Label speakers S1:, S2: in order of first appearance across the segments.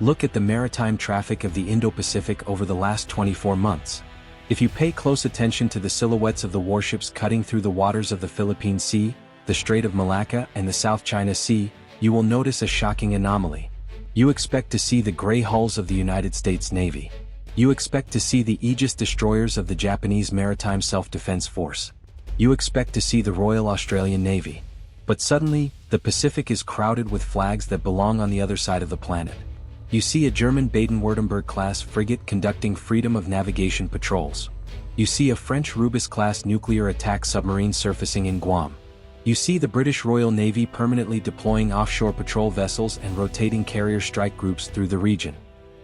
S1: Look at the maritime traffic of the Indo-Pacific over the last 24 months. If you pay close attention to the silhouettes of the warships cutting through the waters of the Philippine Sea, the Strait of Malacca and the South China Sea, you will notice a shocking anomaly. You expect to see the gray hulls of the United States Navy. You expect to see the Aegis destroyers of the Japanese Maritime Self-Defense Force. You expect to see the Royal Australian Navy. But suddenly, the Pacific is crowded with flags that belong on the other side of the planet. You see a German Baden-Württemberg-class frigate conducting freedom of navigation patrols. You see a French Rubis-class nuclear attack submarine surfacing in Guam. You see the British Royal Navy permanently deploying offshore patrol vessels and rotating carrier strike groups through the region.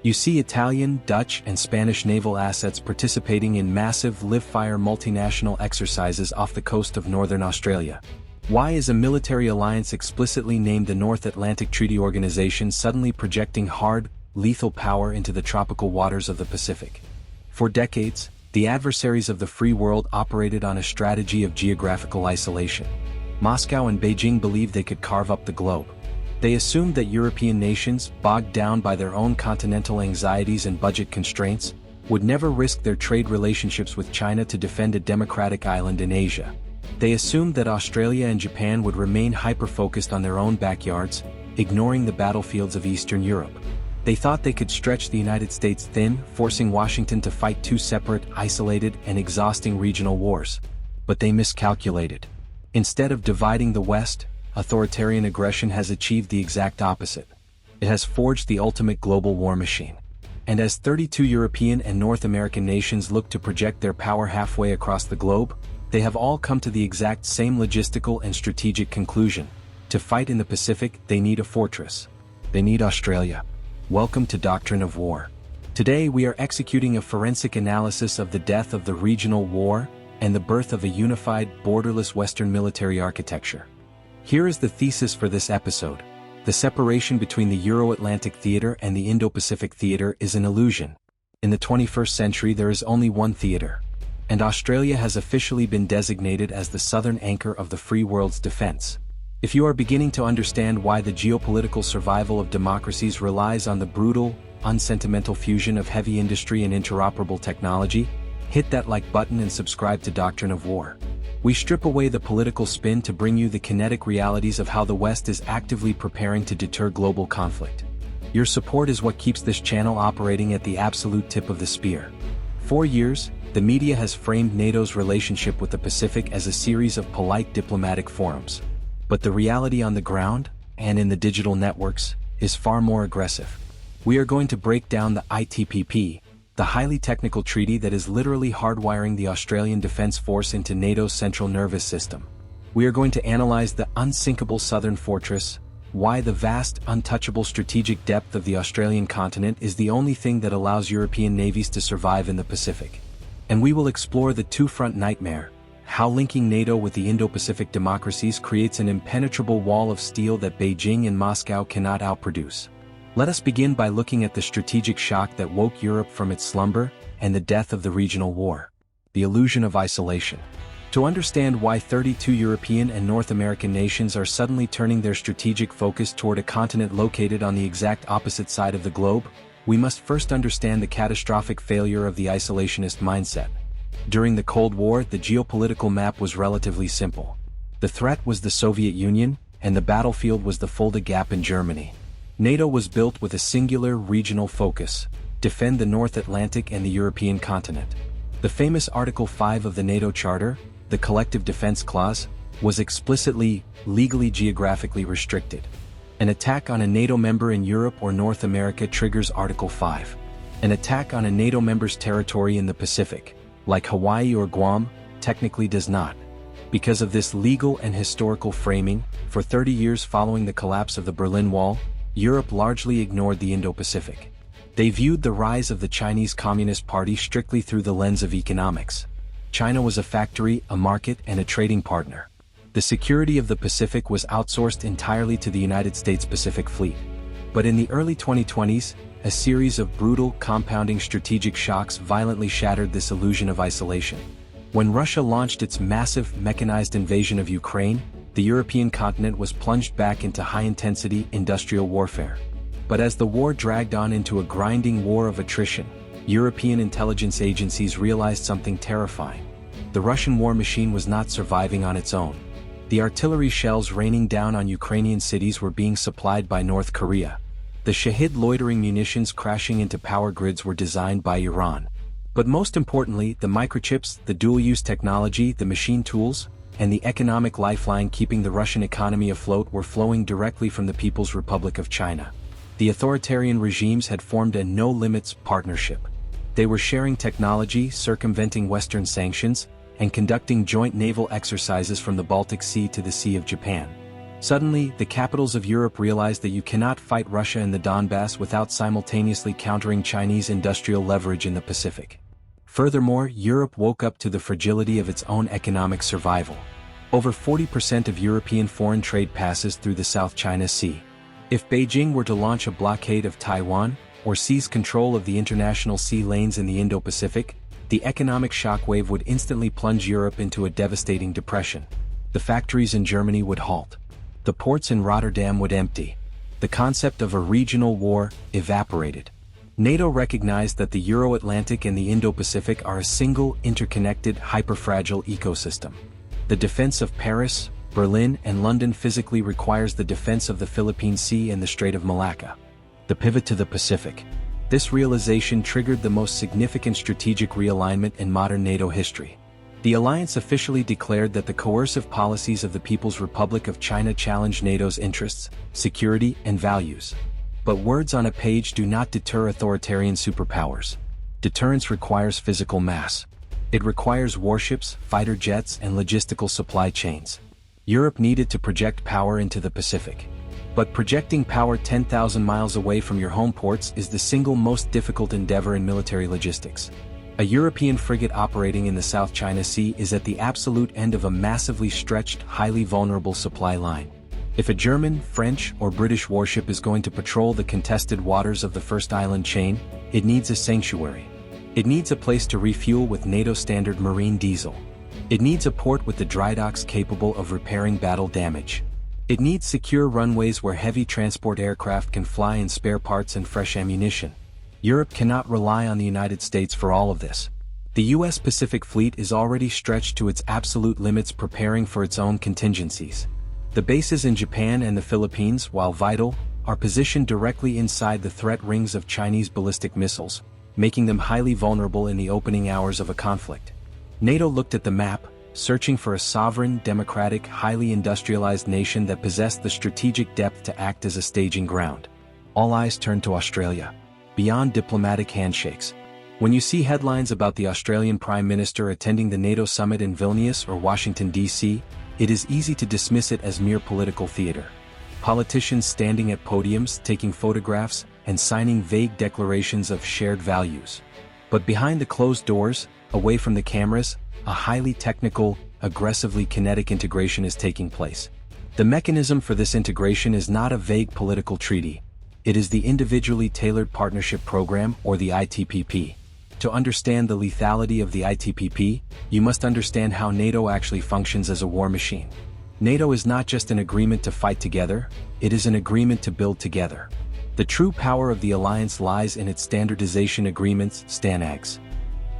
S1: You see Italian, Dutch, and Spanish naval assets participating in massive live-fire multinational exercises off the coast of northern Australia. Why is a military alliance explicitly named the North Atlantic Treaty Organization suddenly projecting hard, lethal power into the tropical waters of the Pacific? For decades, the adversaries of the free world operated on a strategy of geographical isolation. Moscow and Beijing believed they could carve up the globe. They assumed that European nations, bogged down by their own continental anxieties and budget constraints, would never risk their trade relationships with China to defend a democratic island in Asia. They assumed that Australia and Japan would remain hyper-focused on their own backyards, ignoring the battlefields of Eastern Europe. They thought they could stretch the United States thin, forcing Washington to fight two separate, isolated, and exhausting regional wars. But they miscalculated. Instead of dividing the West, authoritarian aggression has achieved the exact opposite. It has forged the ultimate global war machine. And as 32 European and North American nations look to project their power halfway across the globe, they have all come to the exact same logistical and strategic conclusion. To fight in the Pacific, they need a fortress. They need Australia. Welcome to Doctrine of War. Today we are executing a forensic analysis of the death of the regional war and the birth of a unified, borderless Western military architecture. Here is the thesis for this episode. The separation between the Euro-Atlantic theater and the Indo-Pacific theater is an illusion. In the 21st century there is only one theater. And Australia has officially been designated as the southern anchor of the free world's defense. If you are beginning to understand why the geopolitical survival of democracies relies on the brutal, unsentimental fusion of heavy industry and interoperable technology, hit that like button and subscribe to Doctrine of War. We strip away the political spin to bring you the kinetic realities of how the West is actively preparing to deter global conflict. Your support is what keeps this channel operating at the absolute tip of the spear. For years, the media has framed NATO's relationship with the Pacific as a series of polite diplomatic forums. But the reality on the ground, and in the digital networks, is far more aggressive. We are going to break down the ITPP, the highly technical treaty that is literally hardwiring the Australian Defence Force into NATO's central nervous system. We are going to analyze the unsinkable southern fortress, why the vast, untouchable strategic depth of the Australian continent is the only thing that allows European navies to survive in the Pacific. And we will explore the two-front nightmare, how linking NATO with the Indo-Pacific democracies creates an impenetrable wall of steel that Beijing and Moscow cannot outproduce. Let us begin by looking at the strategic shock that woke Europe from its slumber and the death of the regional war. The illusion of isolation. To understand why 32 European and North American nations are suddenly turning their strategic focus toward a continent located on the exact opposite side of the globe, we must first understand the catastrophic failure of the isolationist mindset. During the Cold War, the geopolitical map was relatively simple. The threat was the Soviet Union, and the battlefield was the Fulda Gap in Germany. NATO was built with a singular regional focus: defend the North Atlantic and the European continent. The famous Article 5 of the NATO Charter, the Collective Defense Clause, was explicitly, legally geographically restricted. An attack on a NATO member in Europe or North America triggers Article 5. An attack on a NATO member's territory in the Pacific, like Hawaii or Guam, technically does not. Because of this legal and historical framing, for 30 years following the collapse of the Berlin Wall, Europe largely ignored the Indo-Pacific. They viewed the rise of the Chinese Communist Party strictly through the lens of economics. China was a factory, a market, and a trading partner. The security of the Pacific was outsourced entirely to the United States Pacific Fleet. But in the early 2020s, a series of brutal, compounding strategic shocks violently shattered this illusion of isolation. When Russia launched its massive, mechanized invasion of Ukraine, the European continent was plunged back into high-intensity industrial warfare. But as the war dragged on into a grinding war of attrition, European intelligence agencies realized something terrifying. The Russian war machine was not surviving on its own. The artillery shells raining down on Ukrainian cities were being supplied by North Korea. The Shahid loitering munitions crashing into power grids were designed by Iran. But most importantly, the microchips, the dual-use technology, the machine tools, and the economic lifeline keeping the Russian economy afloat were flowing directly from the People's Republic of China. The authoritarian regimes had formed a no-limits partnership. They were sharing technology, circumventing Western sanctions, and conducting joint naval exercises from the Baltic Sea to the Sea of Japan. Suddenly, the capitals of Europe realized that you cannot fight Russia in the Donbass without simultaneously countering Chinese industrial leverage in the Pacific. Furthermore, Europe woke up to the fragility of its own economic survival. Over 40% of European foreign trade passes through the South China Sea. If Beijing were to launch a blockade of Taiwan, or seize control of the international sea lanes in the Indo-Pacific, the economic shockwave would instantly plunge Europe into a devastating depression. The factories in Germany would halt. The ports in Rotterdam would empty. The concept of a regional war evaporated. NATO recognized that the Euro-Atlantic and the Indo-Pacific are a single, interconnected, hyperfragile ecosystem. The defense of Paris, Berlin, and London physically requires the defense of the Philippine Sea and the Strait of Malacca. The pivot to the Pacific. This realization triggered the most significant strategic realignment in modern NATO history. The alliance officially declared that the coercive policies of the People's Republic of China challenge NATO's interests, security, and values. But words on a page do not deter authoritarian superpowers. Deterrence requires physical mass. It requires warships, fighter jets, and logistical supply chains. Europe needed to project power into the Pacific. But projecting power 10,000 miles away from your home ports is the single most difficult endeavor in military logistics. A European frigate operating in the South China Sea is at the absolute end of a massively stretched, highly vulnerable supply line. If a German, French, or British warship is going to patrol the contested waters of the first island chain, it needs a sanctuary. It needs a place to refuel with NATO standard marine diesel. It needs a port with the dry docks capable of repairing battle damage. It needs secure runways where heavy transport aircraft can fly and spare parts and fresh ammunition. Europe cannot rely on the United States for all of this. The U.S. Pacific Fleet is already stretched to its absolute limits preparing for its own contingencies. The bases in Japan and the Philippines, while vital, are positioned directly inside the threat rings of Chinese ballistic missiles, making them highly vulnerable in the opening hours of a conflict. NATO looked at the map, searching for a sovereign, democratic, highly industrialized nation that possessed the strategic depth to act as a staging ground. All eyes turned to Australia. Beyond diplomatic handshakes. When you see headlines about the Australian Prime Minister attending the NATO summit in Vilnius or Washington, D.C., it is easy to dismiss it as mere political theater. Politicians standing at podiums, taking photographs, and signing vague declarations of shared values. But behind the closed doors, away from the cameras, a highly technical, aggressively kinetic integration is taking place. The mechanism for this integration is not a vague political treaty. It is the Individually Tailored Partnership Program, or the ITPP. To understand the lethality of the ITPP, you must understand how NATO actually functions as a war machine. NATO is not just an agreement to fight together, it is an agreement to build together. The true power of the alliance lies in its standardization agreements, STANAGs.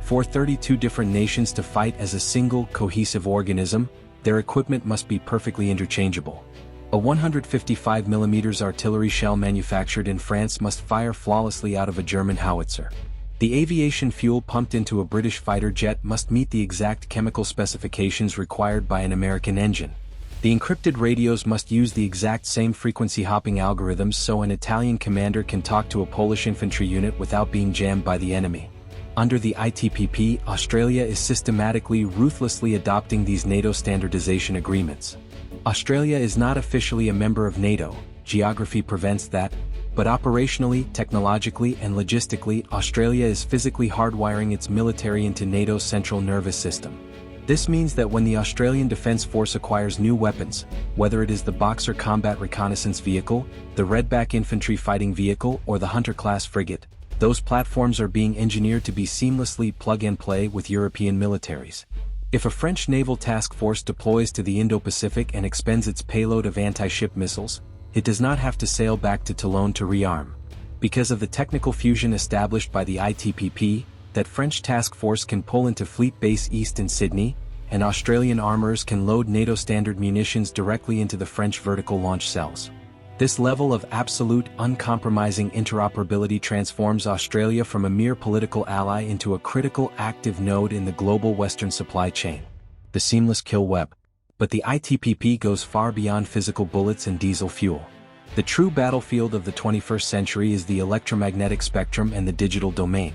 S1: For 32 different nations to fight as a single, cohesive organism, their equipment must be perfectly interchangeable. A 155mm artillery shell manufactured in France must fire flawlessly out of a German howitzer. The aviation fuel pumped into a British fighter jet must meet the exact chemical specifications required by an American engine. The encrypted radios must use the exact same frequency hopping algorithms so an Italian commander can talk to a Polish infantry unit without being jammed by the enemy. Under the ITPP, Australia is systematically, ruthlessly adopting these NATO standardization agreements. Australia is not officially a member of NATO, geography prevents that, but operationally, technologically, and logistically, Australia is physically hardwiring its military into NATO's central nervous system. This means that when the Australian Defence Force acquires new weapons, whether it is the Boxer combat reconnaissance vehicle, the Redback infantry fighting vehicle, or the Hunter-class frigate, those platforms are being engineered to be seamlessly plug-and-play with European militaries. If a French naval task force deploys to the Indo-Pacific and expends its payload of anti-ship missiles, it does not have to sail back to Toulon to rearm. Because of the technical fusion established by the ITPP, that French task force can pull into Fleet Base East in Sydney, and Australian armorers can load NATO standard munitions directly into the French vertical launch cells. This level of absolute, uncompromising interoperability transforms Australia from a mere political ally into a critical active node in the global Western supply chain. The seamless kill web. But the ITPP goes far beyond physical bullets and diesel fuel. The true battlefield of the 21st century is the electromagnetic spectrum and the digital domain.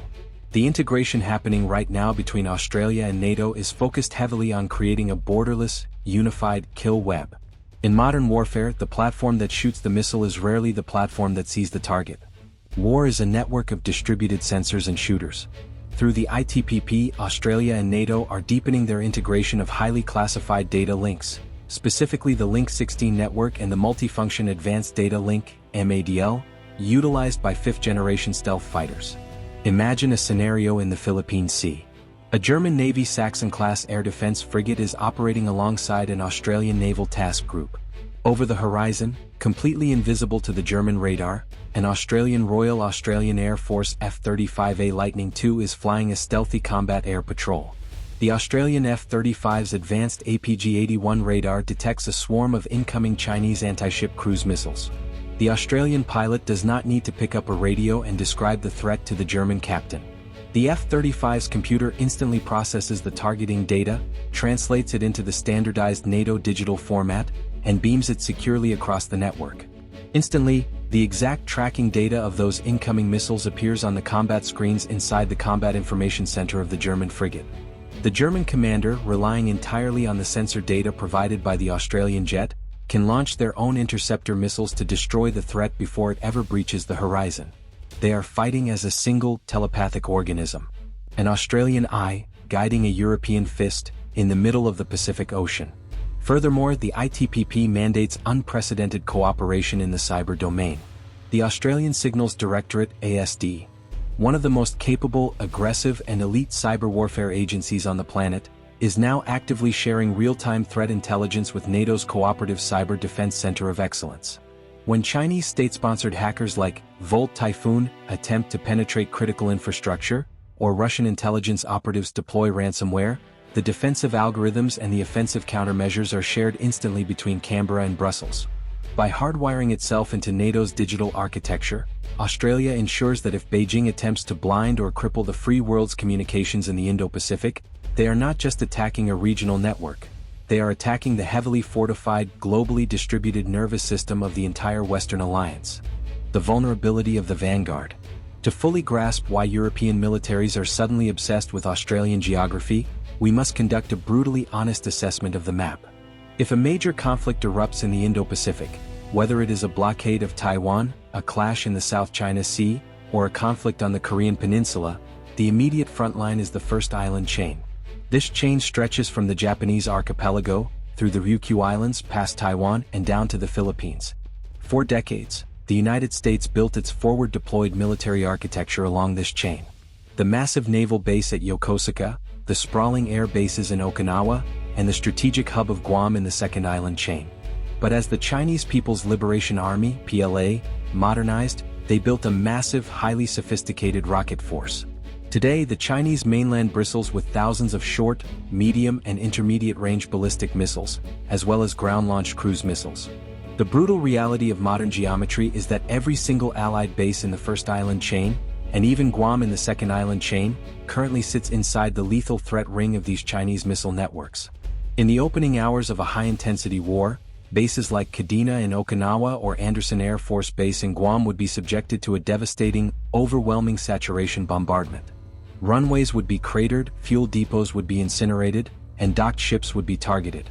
S1: The integration happening right now between Australia and NATO is focused heavily on creating a borderless, unified kill web. In modern warfare, the platform that shoots the missile is rarely the platform that sees the target. War is a network of distributed sensors and shooters. Through the ITPP, Australia and NATO are deepening their integration of highly classified data links, specifically the Link 16 network and the Multifunction Advanced Data Link, MADL, utilized by fifth-generation stealth fighters. Imagine a scenario in the Philippine Sea. A German Navy Saxon-class air defense frigate is operating alongside an Australian naval task group. Over the horizon, completely invisible to the German radar, an Australian Royal Australian Air Force F-35A Lightning II is flying a stealthy combat air patrol. The Australian F-35's advanced APG-81 radar detects a swarm of incoming Chinese anti-ship cruise missiles. The Australian pilot does not need to pick up a radio and describe the threat to the German captain. The F-35's computer instantly processes the targeting data, translates it into the standardized NATO digital format, and beams it securely across the network. Instantly, the exact tracking data of those incoming missiles appears on the combat screens inside the Combat Information Center of the German frigate. The German commander, relying entirely on the sensor data provided by the Australian jet, can launch their own interceptor missiles to destroy the threat before it ever breaches the horizon. They are fighting as a single, telepathic organism. An Australian eye, guiding a European fist, in the middle of the Pacific Ocean. Furthermore, the ITPP mandates unprecedented cooperation in the cyber domain. The Australian Signals Directorate, ASD, one of the most capable, aggressive, and elite cyber warfare agencies on the planet, is now actively sharing real-time threat intelligence with NATO's Cooperative Cyber Defense Center of Excellence. When Chinese state-sponsored hackers like Volt Typhoon attempt to penetrate critical infrastructure, or Russian intelligence operatives deploy ransomware, the defensive algorithms and the offensive countermeasures are shared instantly between Canberra and Brussels. By hardwiring itself into NATO's digital architecture, Australia ensures that if Beijing attempts to blind or cripple the free world's communications in the Indo-Pacific, they are not just attacking a regional network. They are attacking the heavily fortified, globally distributed nervous system of the entire Western Alliance. The vulnerability of the vanguard. To fully grasp why European militaries are suddenly obsessed with Australian geography, we must conduct a brutally honest assessment of the map. If a major conflict erupts in the Indo-Pacific, whether it is a blockade of Taiwan, a clash in the South China Sea, or a conflict on the Korean Peninsula, the immediate front line is the first island chain. This chain stretches from the Japanese archipelago, through the Ryukyu Islands, past Taiwan, and down to the Philippines. For decades, the United States built its forward-deployed military architecture along this chain. The massive naval base at Yokosuka, the sprawling air bases in Okinawa, and the strategic hub of Guam in the second island chain. But as the Chinese People's Liberation Army, PLA, modernized, they built a massive, highly sophisticated rocket force. Today, the Chinese mainland bristles with thousands of short, medium, and intermediate-range ballistic missiles, as well as ground-launched cruise missiles. The brutal reality of modern geometry is that every single Allied base in the first island chain, and even Guam in the second island chain, currently sits inside the lethal threat ring of these Chinese missile networks. In the opening hours of a high-intensity war, bases like Kadena in Okinawa or Andersen Air Force Base in Guam would be subjected to a devastating, overwhelming saturation bombardment. Runways would be cratered, fuel depots would be incinerated, and docked ships would be targeted.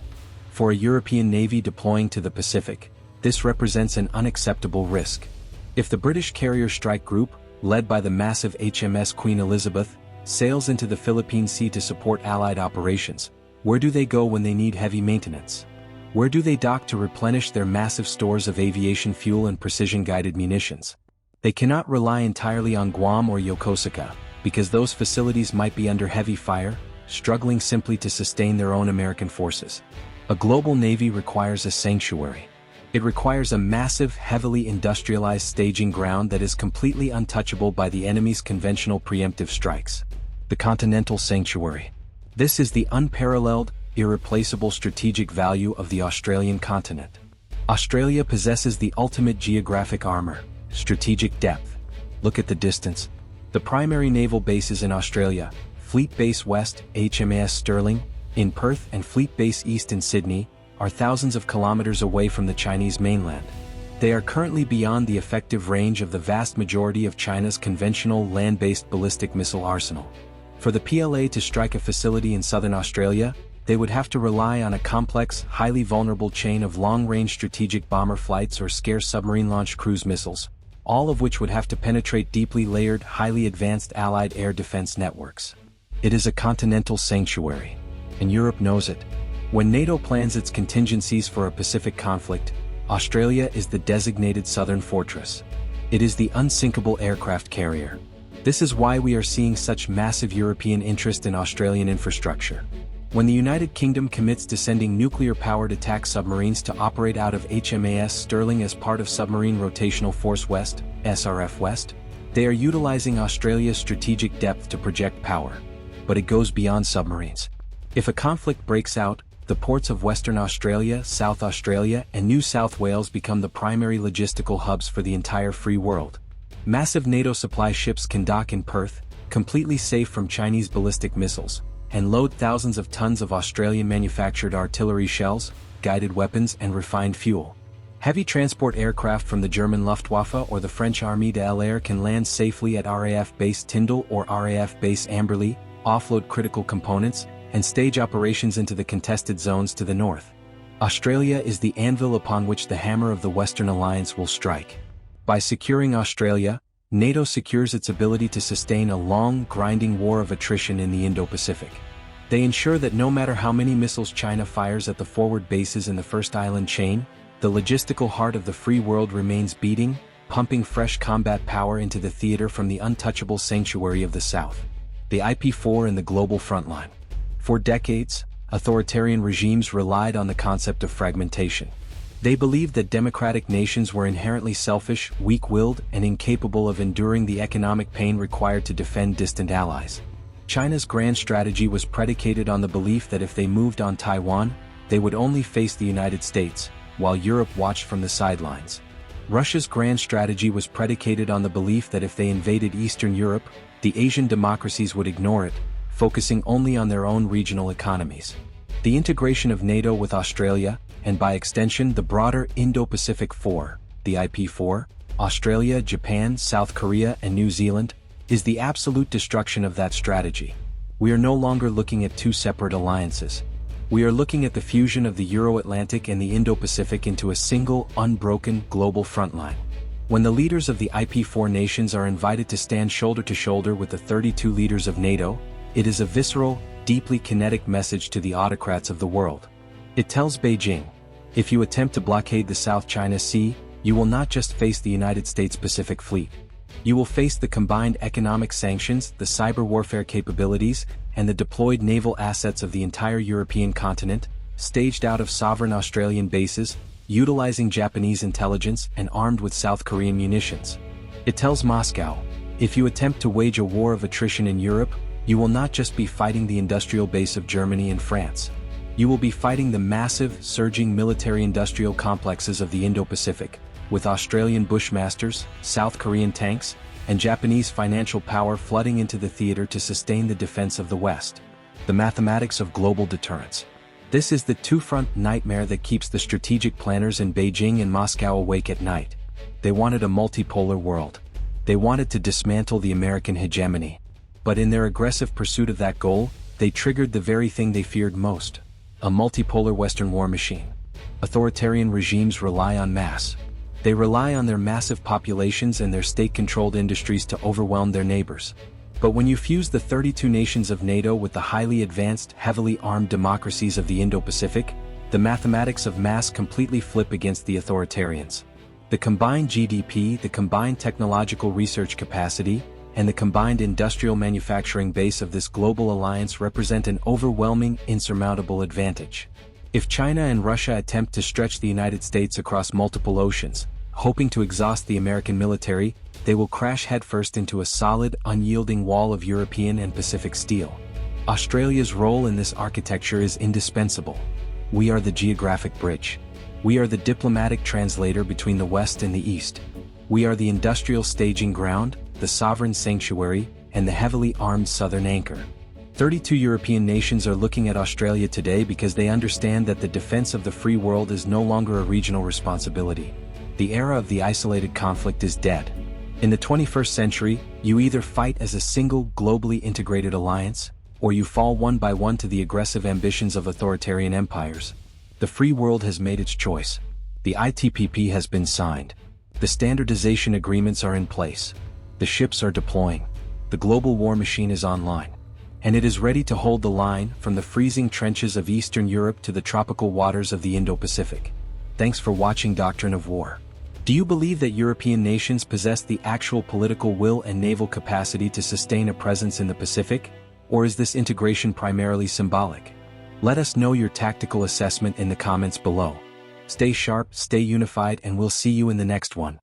S1: For a European Navy deploying to the Pacific, this represents an unacceptable risk. If the British carrier strike group, led by the massive HMS Queen Elizabeth, sails into the Philippine Sea to support Allied operations, where do they go when they need heavy maintenance? Where do they dock to replenish their massive stores of aviation fuel and precision-guided munitions? They cannot rely entirely on Guam or Yokosuka, because those facilities might be under heavy fire, struggling simply to sustain their own American forces. A global navy requires a sanctuary. It requires a massive, heavily industrialized staging ground that is completely untouchable by the enemy's conventional preemptive strikes. The continental sanctuary. This is the unparalleled, irreplaceable strategic value of the Australian continent. Australia possesses the ultimate geographic armor, strategic depth. Look at the distance. The primary naval bases in Australia, Fleet Base West, HMAS Stirling, in Perth and Fleet Base East in Sydney, are thousands of kilometers away from the Chinese mainland. They are currently beyond the effective range of the vast majority of China's conventional land-based ballistic missile arsenal. For the PLA to strike a facility in southern Australia, they would have to rely on a complex, highly vulnerable chain of long-range strategic bomber flights or scarce submarine-launched cruise missiles, all of which would have to penetrate deeply layered, highly advanced Allied air defense networks. It is a continental sanctuary, and Europe knows it. When NATO plans its contingencies for a Pacific conflict, Australia is the designated southern fortress. It is the unsinkable aircraft carrier. This is why we are seeing such massive European interest in Australian infrastructure. When the United Kingdom commits to sending nuclear-powered attack submarines to operate out of HMAS Stirling as part of Submarine Rotational Force West, SRF West, they are utilizing Australia's strategic depth to project power. But it goes beyond submarines. If a conflict breaks out, the ports of Western Australia, South Australia, and New South Wales become the primary logistical hubs for the entire free world. Massive NATO supply ships can dock in Perth, completely safe from Chinese ballistic missiles, and load thousands of tons of Australian-manufactured artillery shells, guided weapons, and refined fuel. Heavy transport aircraft from the German Luftwaffe or the French Armée de l'Air can land safely at RAF Base Tyndall or RAF Base Amberley, offload critical components, and stage operations into the contested zones to the north. Australia is the anvil upon which the hammer of the Western Alliance will strike. By securing Australia, NATO secures its ability to sustain a long, grinding war of attrition in the Indo-Pacific. They ensure that no matter how many missiles China fires at the forward bases in the first island chain, the logistical heart of the free world remains beating, pumping fresh combat power into the theater from the untouchable sanctuary of the South. The IP4 in the global frontline. For decades, authoritarian regimes relied on the concept of fragmentation. They believed that democratic nations were inherently selfish, weak-willed, and incapable of enduring the economic pain required to defend distant allies. China's grand strategy was predicated on the belief that if they moved on Taiwan, they would only face the United States, while Europe watched from the sidelines. Russia's grand strategy was predicated on the belief that if they invaded Eastern Europe, the Asian democracies would ignore it, focusing only on their own regional economies. The integration of NATO with Australia, and by extension the broader Indo-Pacific Four, the IP4, Australia, Japan, South Korea, and New Zealand, is the absolute destruction of that strategy. We are no longer looking at two separate alliances. We are looking at the fusion of the Euro-Atlantic and the Indo-Pacific into a single, unbroken, global frontline. When the leaders of the IP4 nations are invited to stand shoulder to shoulder with the 32 leaders of NATO, it is a visceral, deeply kinetic message to the autocrats of the world. It tells Beijing, if you attempt to blockade the South China Sea, you will not just face the United States Pacific Fleet. You will face the combined economic sanctions, the cyber warfare capabilities, and the deployed naval assets of the entire European continent, staged out of sovereign Australian bases, utilizing Japanese intelligence and armed with South Korean munitions. It tells Moscow, if you attempt to wage a war of attrition in Europe, you will not just be fighting the industrial base of Germany and France. You will be fighting the massive, surging military-industrial complexes of the Indo-Pacific, with Australian Bushmasters, South Korean tanks, and Japanese financial power flooding into the theater to sustain the defense of the West. The mathematics of global deterrence. This is the two-front nightmare that keeps the strategic planners in Beijing and Moscow awake at night. They wanted a multipolar world. They wanted to dismantle the American hegemony. But in their aggressive pursuit of that goal, they triggered the very thing they feared most: a multipolar Western war machine. Authoritarian regimes rely on mass. They rely on their massive populations and their state-controlled industries to overwhelm their neighbors. But when you fuse the 32 nations of NATO with the highly advanced, heavily armed democracies of the Indo-Pacific, the mathematics of mass completely flip against the authoritarians. The combined GDP, the combined technological research capacity, and the combined industrial manufacturing base of this global alliance represent an overwhelming, insurmountable advantage. If China and Russia attempt to stretch the United States across multiple oceans, hoping to exhaust the American military, they will crash headfirst into a solid, unyielding wall of European and Pacific steel. Australia's role in this architecture is indispensable. We are the geographic bridge. We are the diplomatic translator between the West and the East. We are the industrial staging ground, the sovereign sanctuary, and the heavily armed southern anchor. 32 European nations are looking at Australia today because they understand that the defense of the free world is no longer a regional responsibility. The era of the isolated conflict is dead. In the 21st century, you either fight as a single, globally integrated alliance, or you fall one by one to the aggressive ambitions of authoritarian empires. The free world has made its choice. The ITPP has been signed. The standardization agreements are in place. The ships are deploying. The global war machine is online. And it is ready to hold the line from the freezing trenches of Eastern Europe to the tropical waters of the Indo-Pacific. Thanks for watching Doctrine of War. Do you believe that European nations possess the actual political will and naval capacity to sustain a presence in the Pacific? Or is this integration primarily symbolic? Let us know your tactical assessment in the comments below. Stay sharp, stay unified, and we'll see you in the next one.